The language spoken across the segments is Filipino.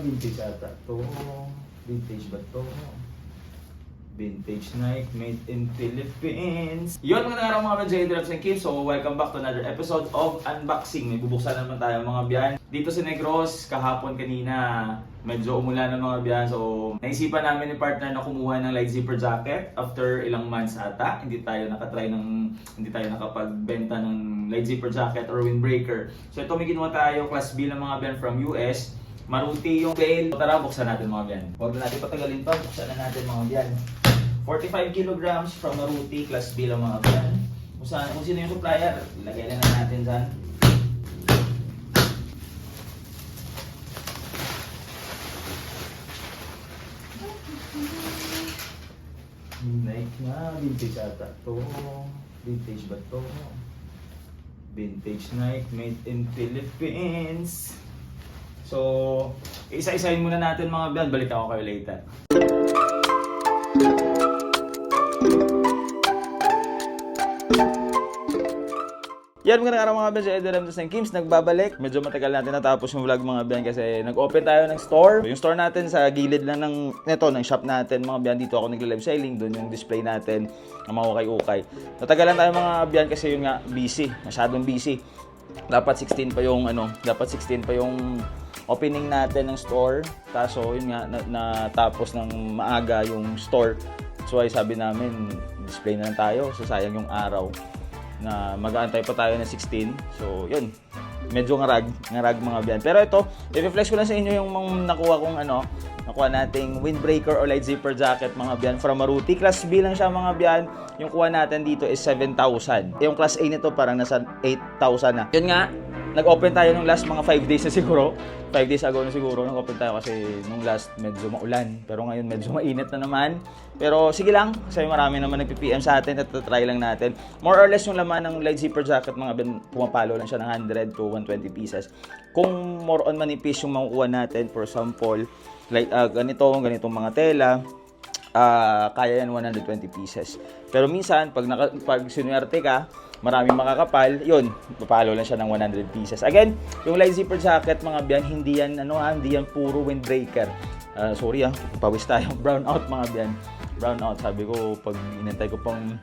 vintage ata to. Vintage ba to? Vintage Nike, made in Philippines. Yun, mga araw mga J Drops and Kim. So, welcome back to another episode of Unboxing. May bubuksan naman tayo mga biyan. Dito sa Negros, kahapon kanina, medyo umulan ng mga biyan. So, naisipan namin ni partner na kumuha ng light zipper jacket. After ilang months ata, hindi tayo nakapagbenta ng light zipper jacket or windbreaker. So, ito may ginawa tayo, class B ng mga biyan from US. Maruti yung bail. Tara, buksan natin mga biyan. Huwag na natin patagalin pa, buksan na natin mga biyan. 45 kilograms from Maruti, class B lang mga biyan. Kung sino yung supplier, ilagay lang natin dyan. Nike na, vintage ata to. Vintage ba to? Vintage Nike, made in Philippines. So, isa-isahin muna natin mga biyan. Balik ako kayo later. Yan, magandang araw mga biyan, si Ederem ng Kims, nagbabalik. Medyo matagal natin natapos yung vlog mga biyan kasi nag-open tayo ng store. Yung store natin sa gilid lang ng shop natin mga biyan. Dito ako nag-live selling, doon yung display natin ng mga ukay-ukay. Natagalan tayo mga biyan kasi yun nga, busy, masyadong busy. Dapat 16 pa yung opening natin ng store. Kaso yun nga, natapos ng maaga yung store. So ay sabi namin, display na lang tayo, so sayang yung araw na mag-aantay pa tayo ng 16. So, yun. Medyo ngarag mga biyan. Pero ito, i-reflex ko lang sa inyo yung nakuha nating windbreaker or light zipper jacket mga biyan from Maruti. Class B lang siya mga biyan. Yung kuha natin dito is 7,000. Yung class A nito parang nasa 8,000 na. Yun nga, nag-open tayo nung last mga 5 days na siguro. 5 days ago na siguro nag-open tayo kasi nung last medyo maulan. Pero ngayon medyo mainit na naman. Pero sige lang, kasi marami naman nagpi-PM sa atin at try lang natin. More or less yung laman ng light zipper jacket mga pumapalo lang siya ng 100 to 120 pieces. Kung more on manipis yung makukuha natin, for example, like ganitong mga tela, kaya yan 120 pieces. Pero minsan, pag sinuwerte ka, maraming makakapal, yun, papalo lang siya ng 100 pieces. Again, yung light zipper jacket mga biyan, hindi yan puro windbreaker. Sorry pawis tayo. Brown out mga biyan. Brown out. Sabi ko, pag inantay ko pang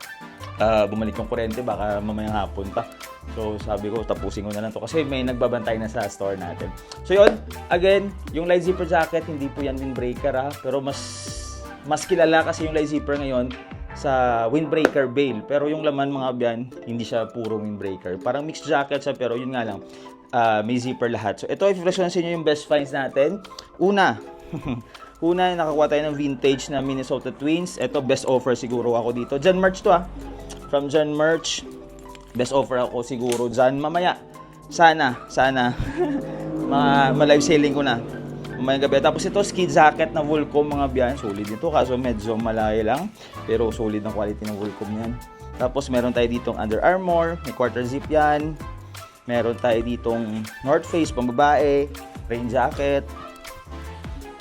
bumalik yung kuryente, baka mamayang hapon pa. So sabi ko, tapusin ko na lang to kasi may nagbabantay na sa store natin. So yun, again, yung light zipper jacket, hindi po yan windbreaker pero mas kilala kasi yung light zipper ngayon sa windbreaker bail. Pero yung laman mga biyan, hindi siya puro windbreaker. Parang mixed jacket siya, pero yun nga lang, may zipper lahat. So ito, i-flash ko sa inyo yung best finds natin. Una, nakakuha tayo ng vintage na Minnesota Twins. Ito, best offer siguro ako dito. Jan Merch to From Jan Merch. Best offer ako siguro dyan. Mamaya, sana ma-live selling ko na. Mamayang gabi. Tapos ito, ski jacket na Volcom mga biyan. Solid nito, kaso medyo malayo lang. Pero solid ang quality ng Volcom yan. Tapos meron tayo ditong Under Armour. May quarter zip yan. Meron tayo ditong North Face, pambabae. Rain jacket.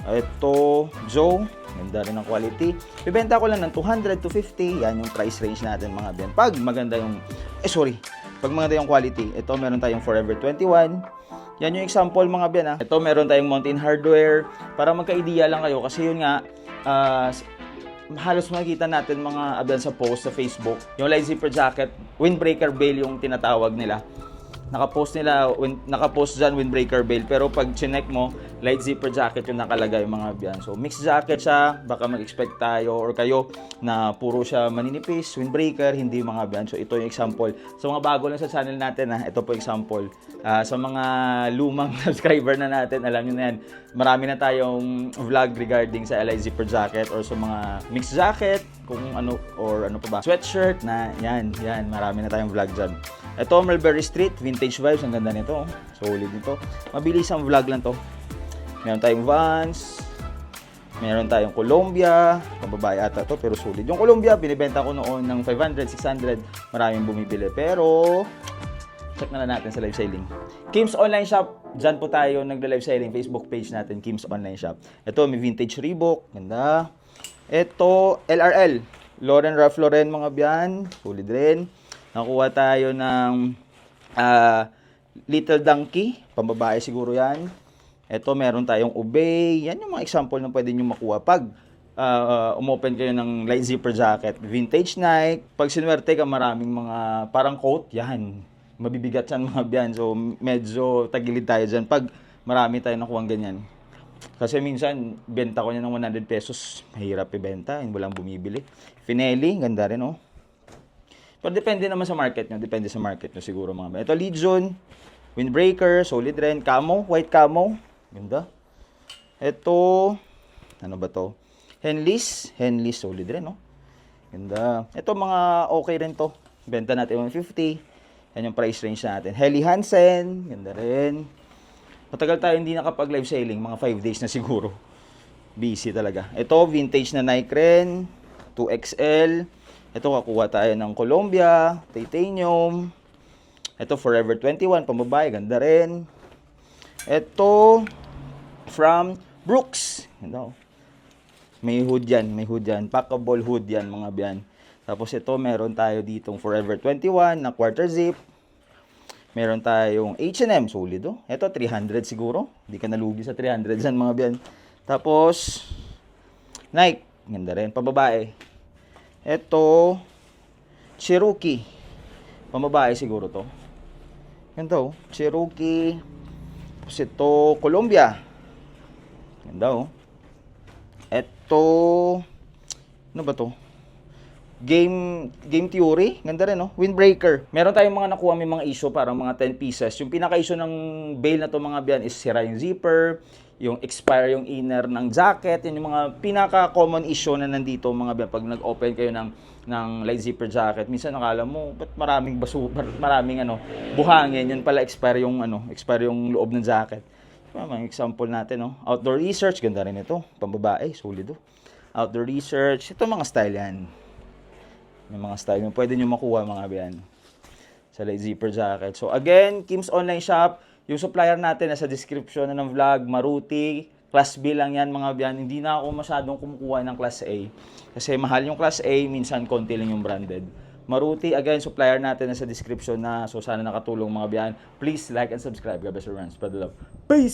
Ito, Joe. Ganda rin ang quality. Bibenta ko lang ng 200 to 50. Yan yung price range natin mga biyan. Pag maganda yung quality. Ito, meron tayong Forever 21. Yan yung example mga biyan Ito, meron tayong Mountain Hardware. Para magka-idea lang kayo. Kasi yun nga, halos makikita natin mga abyan sa post sa Facebook. Yung light zipper jacket, windbreaker bail yung tinatawag nila. Nakapost dyan windbreaker bail, pero pag chinek mo, light zipper jacket yung nakalagay mga biyan. So mixed jacket siya, baka mag-expect tayo or kayo na puro siya maninipis, windbreaker, hindi mga biyan. So ito yung example. So mga bago lang sa channel natin ito po example. Sa mga lumang subscriber na natin, alam nyo na yan, marami na tayong vlog regarding sa light zipper jacket or sa mga mixed jacket, kung ano pa ba, sweatshirt na yan, marami na tayong vlog dyan. Ito, Mulberry Street, vintage vibes, ang ganda nito. Solid nito. Mabilis ang vlog lang to. Meron tayong Vans, meron tayong Columbia, pambabae ata to, pero solid. Yung Columbia, binibenta ko noon ng 500, 600, maraming bumibili. Pero, check na lang natin sa live selling. Kims Online Shop, dyan po tayo nagla-live selling. Facebook page natin, Kims Online Shop. Ito, may vintage Reebok, ganda. Ito, LRL, Lauren Ralph Lauren mga biyan, solid rin. Nakuha tayo ng Little Donkey, pambabae siguro yan. Ito, meron tayong Obey. Yan yung mga example na pwede nyo makuha pag umopen kayo ng light zipper jacket. Vintage Nike. Pag sinuwerte ka, maraming mga parang coat. Yan. Mabibigat yan mga biyan. So, medyo tagilid tayo dyan pag marami tayo nakuha ganyan. Kasi minsan, benta ko niya ng 100 pesos. Mahirap ibenta. Walang bumibili. Finelli. Ganda rin, oh. Pero depende naman sa market nyo. Depende sa market nyo siguro mga biyan. Ito, Legion. Windbreaker. Solid rin. Camo. White camo. Ganda. Ito, ano ba to? Henleys solid rin, no? Ganda. Ito mga okay rin to. Benta natin 150. Yan yung price range natin. Helly Hansen, ganda rin. Matagal tayo hindi nakapag live selling, mga 5 days na siguro. Busy talaga. Ito, vintage na Nike rin, 2XL. Ito, kakuha tayo ng Columbia, titanium. Ito, Forever 21, pambabae, ganda rin. Ito, from Brooks. Ganda, oh. May hood yan. Packable hood yan, mga biyan. Tapos ito, meron tayo ditong Forever 21 na quarter zip. Meron tayong H&M, solid, oh. Ito, 300 siguro. Hindi ka nalugi sa 300 dyan, mga biyan. Tapos, Nike. Ganda rin, pababae. Ito, Cherokee. Pambabae siguro to. Ganda, oh. Cherokee. Tapos ito, Columbia. Ganda, oh. Ito, ano ba to? Game Theory. Ganda rin, no? Windbreaker. Meron tayong mga nakuha, may mga issue, parang mga 10 pieces. Yung pinaka-issue ng bail na to mga biyan is sira yung zipper, yung expire yung inner ng jacket. Yun yung mga pinaka-common issue na nandito mga biyan. Pag nag-open kayo ng light zipper jacket, minsan nakala mo, ba't maraming maraming buhangin. Yun pala expire yung loob ng jacket. Mga example natin, no? Outdoor research, ganda rin ito. Pambabae, solid, oh. Outdoor research, ito mga style yan. May mga style yung pwede nyo makuha mga biyan sa light zipper jacket. So again, Kim's Online Shop, yung supplier natin nasa description na ng vlog, Maruti, Class B lang yan mga biyan. Hindi na ako masyadong kumukuha ng Class A. Kasi mahal yung Class A, minsan konti lang yung branded. Maruti, again, supplier natin nasa description na. So sana nakatulong mga biyan. Please like and subscribe. God bless everyone. Spread the love. Peace!